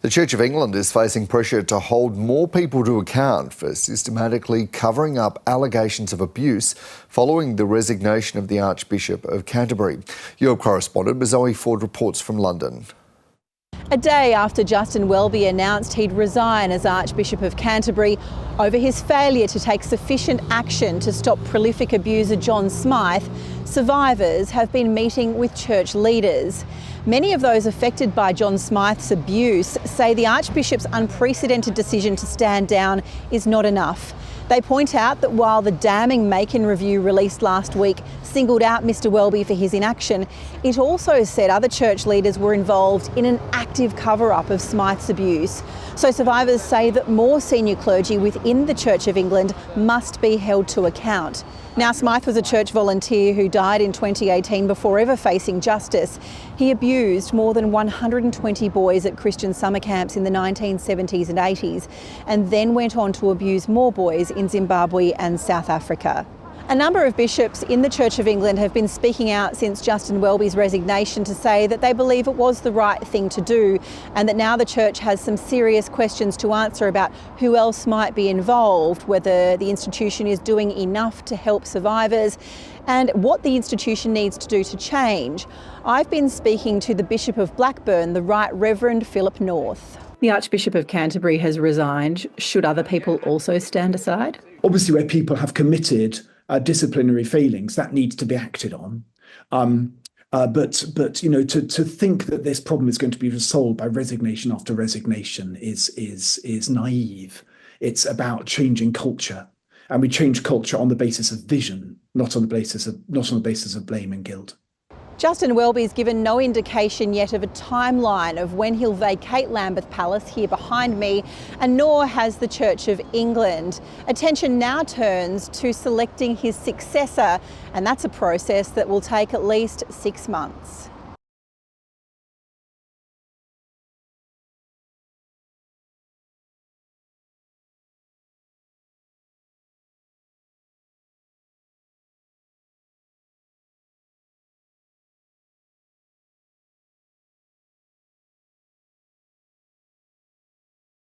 The Church of England is facing pressure to hold more people to account for systematically covering up allegations of abuse following the resignation of the Archbishop of Canterbury. Europe correspondent Zoe Ford reports from London. A day after Justin Welby announced he'd resign as Archbishop of Canterbury over his failure to take sufficient action to stop prolific abuser John Smythe, survivors have been meeting with church leaders. Many of those affected by John Smythe's abuse say the Archbishop's unprecedented decision to stand down is not enough. They point out that while the damning Macon review released last week singled out Mr Welby for his inaction, it also said other church leaders were involved in an active cover-up of Smythe's abuse. So survivors say that more senior clergy within the Church of England must be held to account. Now, Smythe was a church volunteer who died in 2018 before ever facing justice. He abused more than 120 boys at Christian summer camps in the 1970s and 80s, and then went on to abuse more boys in Zimbabwe and South Africa. A number of bishops in the Church of England have been speaking out since Justin Welby's resignation to say that they believe it was the right thing to do, and that now the Church has some serious questions to answer about who else might be involved, whether the institution is doing enough to help survivors, and what the institution needs to do to change. I've been speaking to the Bishop of Blackburn, the Right Reverend Philip North. The Archbishop of Canterbury has resigned. Should other people also stand aside? Obviously, where people have committed disciplinary failings, that needs to be acted on. But you know, to think that this problem is going to be resolved by resignation after resignation is naive. It's about changing culture, and we change culture on the basis of vision, not on the basis of blame and guilt. Justin Welby's given no indication yet of a timeline of when he'll vacate Lambeth Palace here behind me, and nor has the Church of England. Attention now turns to selecting his successor, and that's a process that will take at least 6 months.